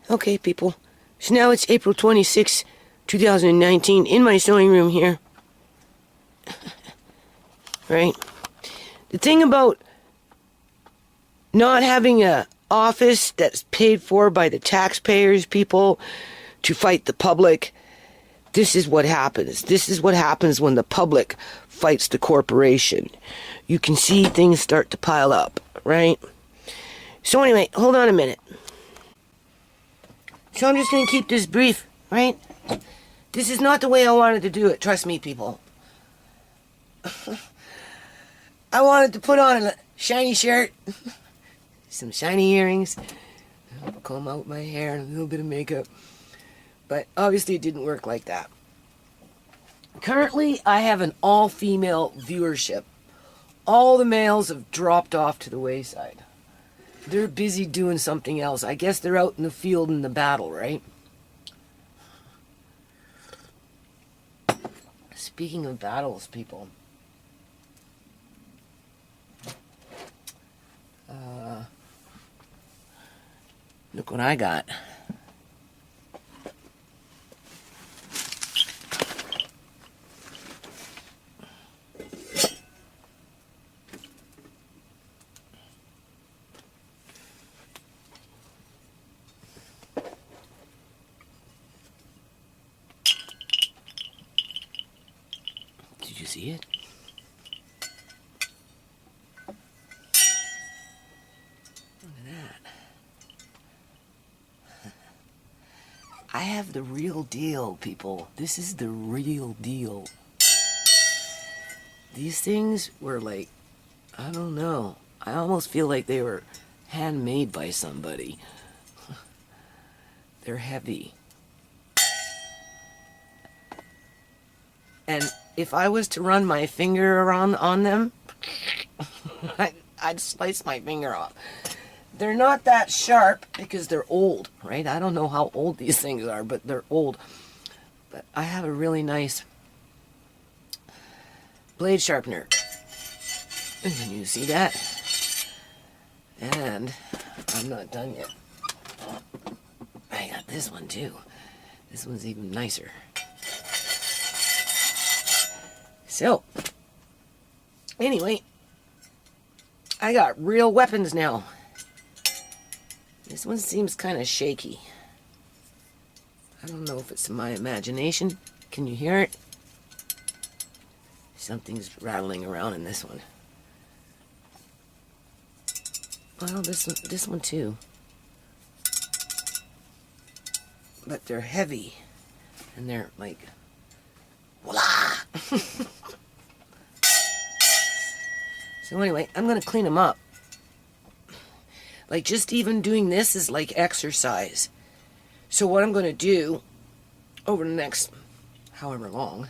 Okay, people. So now it's April 26, 2019, in my sewing room here. Right? The thing about not having a office that's paid for by the taxpayers, people, to fight the public, this is what happens. This is what happens when the public fights the corporation. You can see things start to pile up, right? So anyway, hold on a minute. So I'm just going to keep this brief, right? This is not the way I wanted to do it. Trust me, people. I wanted to put on a shiny shirt, some shiny earrings, comb out my hair, and a little bit of makeup. But obviously it didn't work like that. Currently, I have an all-female viewership. All the males have dropped off to the wayside. They're busy doing something else. I guess they're out in the field in the battle, right? Speaking of battles, people. Look what I got. Did you see it? Look at that. I have the real deal, people. This is the real deal. These things were like, I don't know. I almost feel like they were handmade by somebody. They're heavy. And if I was to run my finger around on them, I'd slice my finger off. They're not that sharp because they're old, right? I don't know how old these things are, but they're old. But I have a really nice blade sharpener. And you see that? And I'm not done yet. I got this one too. This one's even nicer. So, anyway, I got real weapons now. This one seems kind of shaky. I don't know if it's my imagination. Can you hear it? Something's rattling around in this one. Well, this one too. But they're heavy. And they're like, voila! So anyway, I'm going to clean them up. Like, just even doing this is like exercise. So what I'm going to do over the next however long,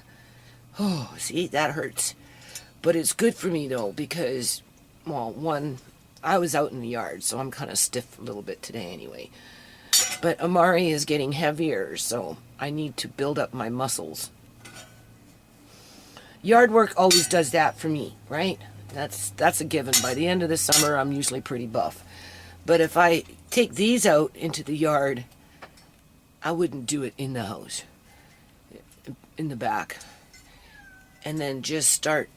oh, see, that hurts. But it's good for me, though, because, well, one, I was out in the yard, so I'm kind of stiff a little bit today anyway. But Amari is getting heavier, so I need to build up my muscles. Yard work always does that for me, right? That's a given. By the end of the summer, I'm usually pretty buff. But if I take these out into the yard, I wouldn't do it in the house, in the back. And then just start,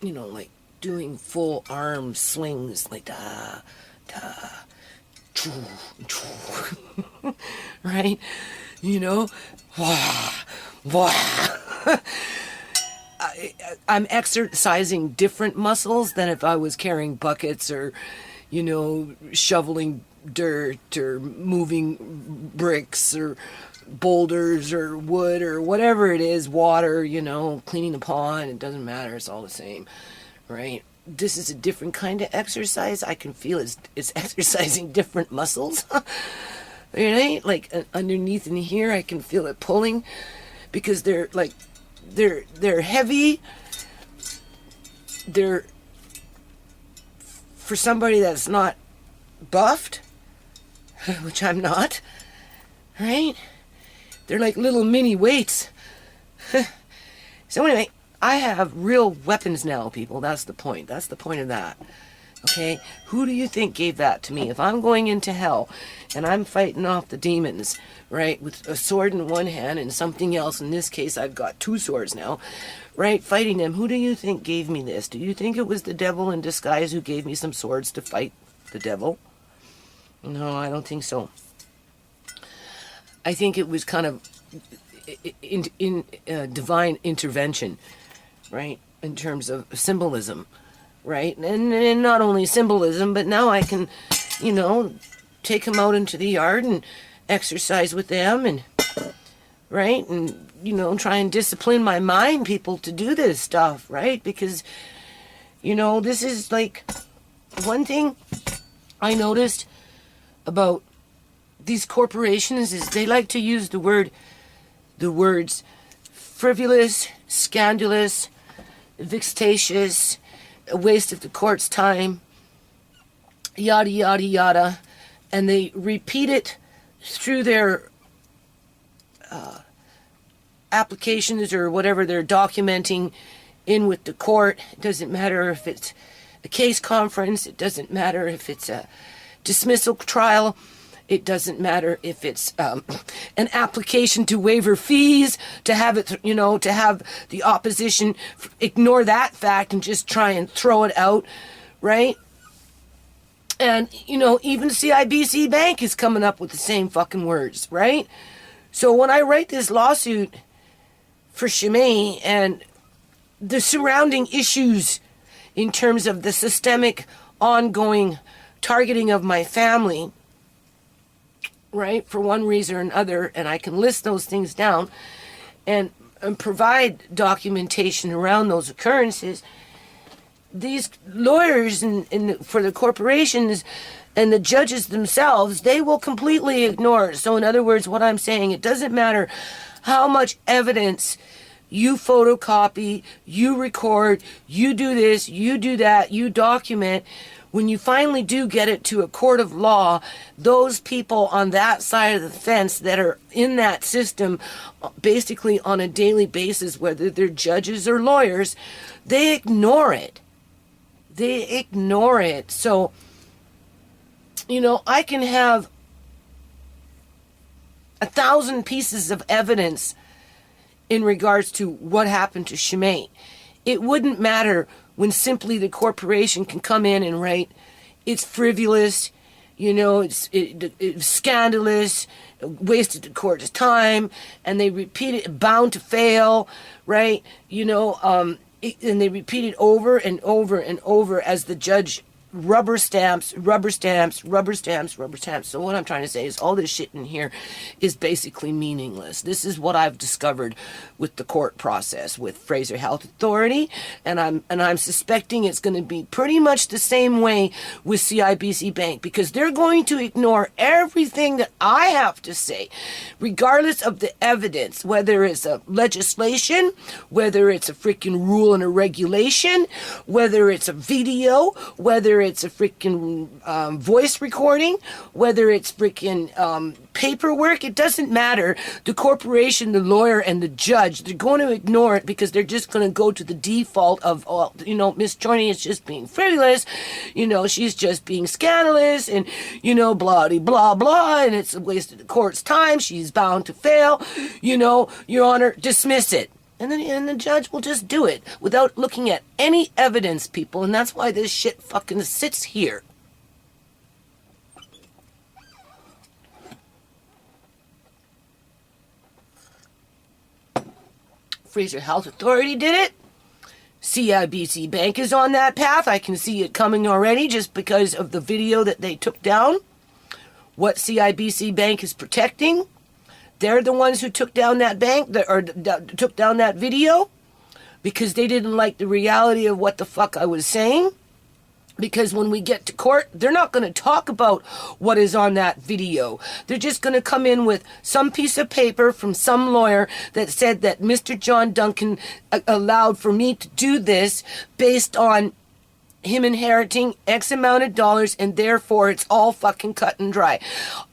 you know, like doing full arm swings, like da, da, choo, choo. Right? You know? Wah, wah. I'm exercising different muscles than if I was carrying buckets or, you know, shoveling dirt or moving bricks or boulders or wood or whatever it is, water, you know, cleaning the pond. It doesn't matter. It's all the same, right? This is a different kind of exercise. I can feel it's exercising different muscles. Right? Like underneath in here, I can feel it pulling because they're like, they're heavy. They're, for somebody that's not buffed, which I'm not, right? They're like little mini weights. So anyway, I have real weapons now, people. That's the point. That's the point of that. Okay? Who do you think gave that to me? If I'm going into hell and I'm fighting off the demons, right, with a sword in one hand and something else, in this case I've got two swords now, right, fighting them, who do you think gave me this? Do you think it was the devil in disguise who gave me some swords to fight the devil? No, I don't think so. I think it was kind of in divine intervention, right, in terms of symbolism, right? And not only symbolism, but now I can, take them out into the yard and exercise with them and, right? And, try and discipline my mind, people, to do this stuff, right? Because, this is like one thing I noticed about these corporations is they like to use the words frivolous, scandalous, vexatious, a waste of the court's time, yada, yada, yada. And they repeat it through their applications or whatever they're documenting in with the court. It doesn't matter if it's a case conference. It doesn't matter if it's a dismissal trial. It doesn't matter if it's an application to waiver fees, to have it, to have the opposition ignore that fact and just try and throw it out, right? And, even CIBC Bank is coming up with the same fucking words, right? So when I write this lawsuit for Chimay and the surrounding issues in terms of the systemic ongoing targeting of my family, right, for one reason or another, and I can list those things down and provide documentation around those occurrences, these lawyers for the corporations and the judges themselves, they will completely ignore it. So in other words, what I'm saying, it doesn't matter how much evidence you photocopy, you record, you do this, you do that, you document. When you finally do get it to a court of law, those people on that side of the fence that are in that system basically on a daily basis, whether they're judges or lawyers, they ignore it. They ignore it. So, I can have 1,000 pieces of evidence in regards to what happened to Chimay. It wouldn't matter when simply the corporation can come in and write, it's frivolous, it's scandalous, wasted the court's time, and they repeat it, bound to fail, right? And they repeat it over and over and over as the judge rubber stamps. So what I'm trying to say is all this shit in here is basically meaningless. This is what I've discovered with the court process with Fraser Health Authority, and I'm suspecting it's going to be pretty much the same way with CIBC Bank, because they're going to ignore everything that I have to say, regardless of the evidence, whether it's a legislation, whether it's a freaking rule and a regulation, whether it's a video, whether it's a freaking voice recording, whether it's freaking paperwork. It doesn't matter. The corporation, the lawyer, and the judge, they're going to ignore it because they're just going to go to the default of, Miss Journey is just being frivolous, she's just being scandalous, and, blah, blah, blah, and it's a waste of the court's time. She's bound to fail. Your Honor, dismiss it. And the judge will just do it without looking at any evidence, people. And that's why this shit fucking sits here. Fraser Health Authority did it. CIBC Bank is on that path. I can see it coming already just because of the video that they took down. What CIBC Bank is protecting. They're the ones who took down that took down that video because they didn't like the reality of what the fuck I was saying. Because when we get to court, they're not going to talk about what is on that video. They're just going to come in with some piece of paper from some lawyer that said that Mr. John Duncan allowed for me to do this based on him inheriting X amount of dollars, and therefore it's all fucking cut and dry.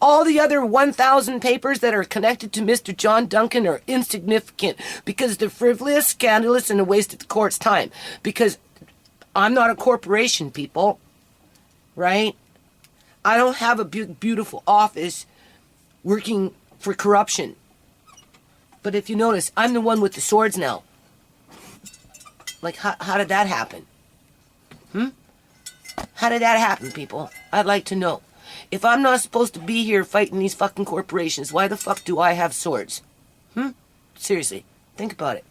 All the other 1,000 papers that are connected to Mr. John Duncan are insignificant because they're frivolous, scandalous, and a waste of the court's time. Because I'm not a corporation, people. right? I don't have a beautiful office working for corruption. But if you notice, I'm the one with the swords now. Like, how did that happen? How did that happen, people? I'd like to know. If I'm not supposed to be here fighting these fucking corporations, why the fuck do I have swords? Seriously, think about it.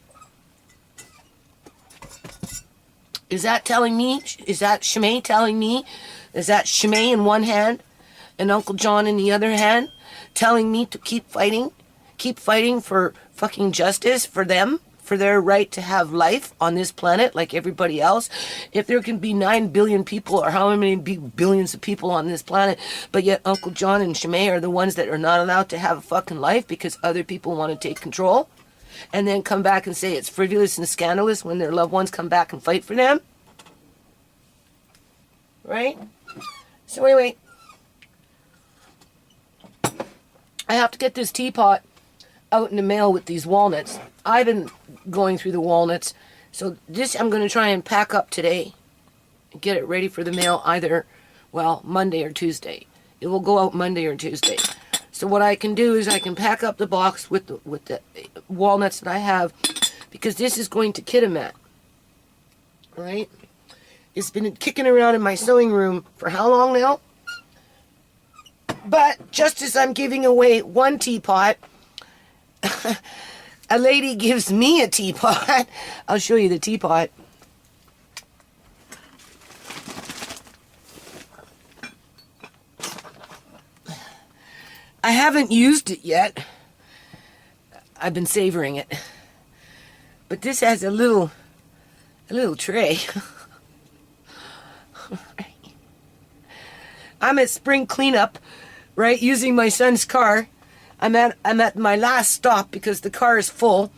Is that telling me, is that Shimei telling me, is that Shimei in one hand and Uncle John in the other hand telling me to keep fighting for fucking justice for them, for their right to have life on this planet like everybody else? If there can be 9 billion people or how many billions of people on this planet, but yet Uncle John and Shimei are the ones that are not allowed to have a fucking life because other people want to take control, and then come back and say it's frivolous and scandalous when their loved ones come back and fight for them? Right? So anyway, I have to get this teapot out in the mail with these walnuts. I've been going through the walnuts. So this I'm going to try and pack up today. Get it ready for the mail either, well, Monday or Tuesday. It will go out Monday or Tuesday. So what I can do is I can pack up the box with the walnuts that I have, because this is going to Kitimat. Right? It's been kicking around in my sewing room for how long now? But just as I'm giving away one teapot, a lady gives me a teapot. I'll show you the teapot. I haven't used it yet. I've been savoring it. But this has a little tray. I'm at spring cleanup, right, using my son's car. I'm at my last stop because the car is full,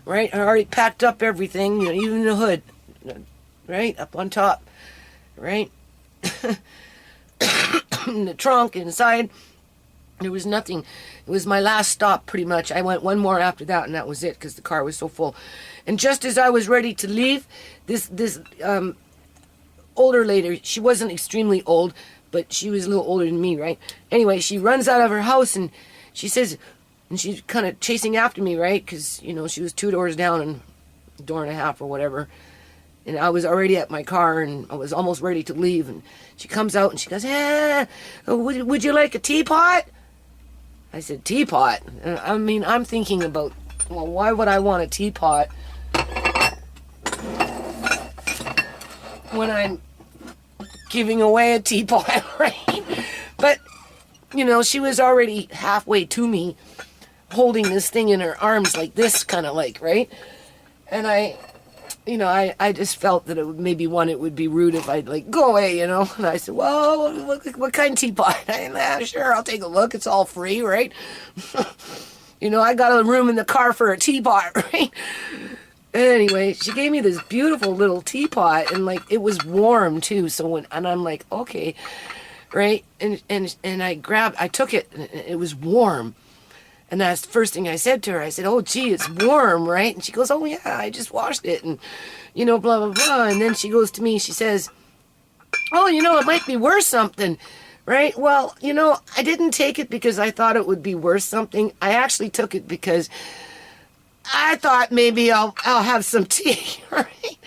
right? I already packed up everything, even the hood, right, up on top, right? In the trunk, inside, there was nothing. It was my last stop, pretty much. I went one more after that, and that was it, because the car was so full. And just as I was ready to leave, this older lady, she wasn't extremely old, but she was a little older than me, right? Anyway, she runs out of her house, and she says, and she's kind of chasing after me, right? Because, she was 2 doors down and a door and a half or whatever. And I was already at my car, and I was almost ready to leave. And she comes out, and she goes, would you like a teapot? I said, teapot? I mean, I'm thinking about, well, why would I want a teapot when I'm giving away a teapot, right? But she was already halfway to me, holding this thing in her arms like this, kind of like, right? And I just felt that it would be rude if I'd like, go away, And I said, well, what kind of teapot? Sure, I'll take a look. It's all free, right? I got a room in the car for a teapot, right? Anyway, she gave me this beautiful little teapot, and like, it was warm too. So and I'm like, okay. Right? And I took it, and it was warm. And that's the first thing I said to her. I said, oh, gee, it's warm, right? And she goes, oh, yeah, I just washed it, and, blah, blah, blah. And then she goes to me, she says, oh, it might be worth something, right? Well, I didn't take it because I thought it would be worth something. I actually took it because I thought maybe I'll have some tea, right?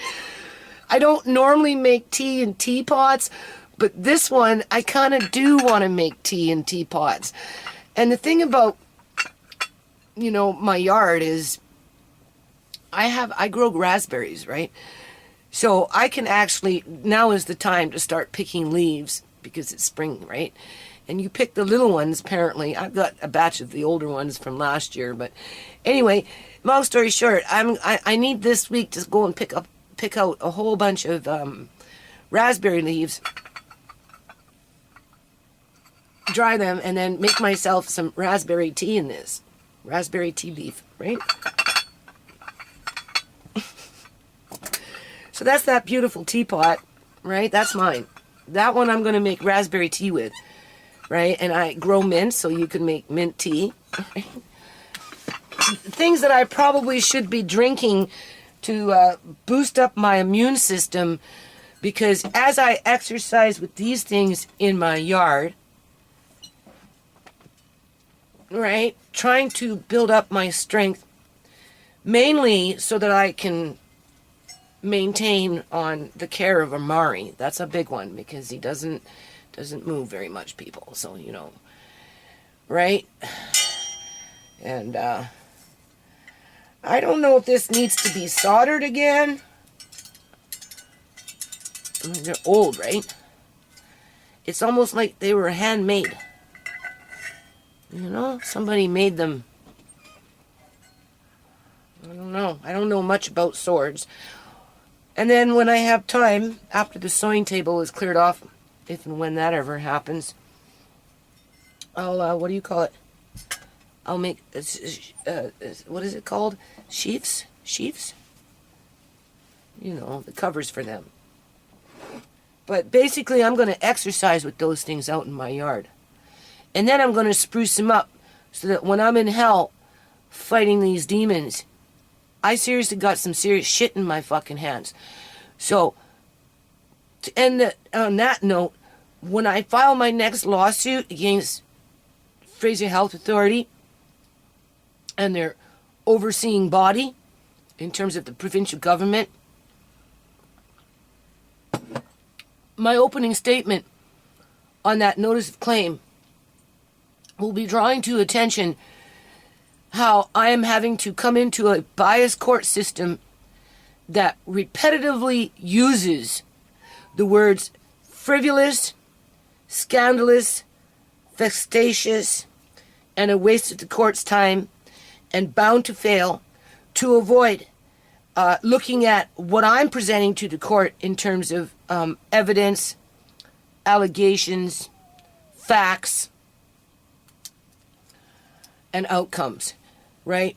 I don't normally make tea in teapots, but this one, I kind of do want to make tea in teapots. And the thing about, my yard is I grow raspberries, right? So I can actually, now is the time to start picking leaves because it's spring, right? And you pick the little ones, apparently. I've got a batch of the older ones from last year. But anyway, long story short, I need this week to go and pick out a whole bunch of raspberry leaves, dry them, and then make myself some raspberry tea in this. Raspberry tea leaf, right? So that's that beautiful teapot, right? That's mine. That one I'm going to make raspberry tea with, right? And I grow mint, so you can make mint tea. Things that I probably should be drinking to boost up my immune system Because as I exercise with these things in my yard, right, trying to build up my strength, mainly so that I can maintain on the care of Amari. That's a big one because he doesn't move very much, people. So, you know, right? And I don't know if this needs to be soldered again. I mean, they're old, right? It's almost like they were handmade. You know, somebody made them. I don't know. I don't know much about swords. And then when I have time, after the sewing table is cleared off, if and when that ever happens, I'll, what do you call it? I'll make, what is it called? Sheaths? Sheaths? You know, the covers for them. But basically, I'm going to exercise with those things out in my yard. And then I'm going to spruce them up so that when I'm in hell fighting these demons, I seriously got some serious shit in my fucking hands. So, to end on that note, when I file my next lawsuit against Fraser Health Authority and their overseeing body in terms of the provincial government, my opening statement on that notice of claim will be drawing to attention how I am having to come into a biased court system that repetitively uses the words frivolous, scandalous, vexatious, and a waste of the court's time and bound to fail to avoid looking at what I'm presenting to the court in terms of evidence, allegations, facts, and outcomes, right?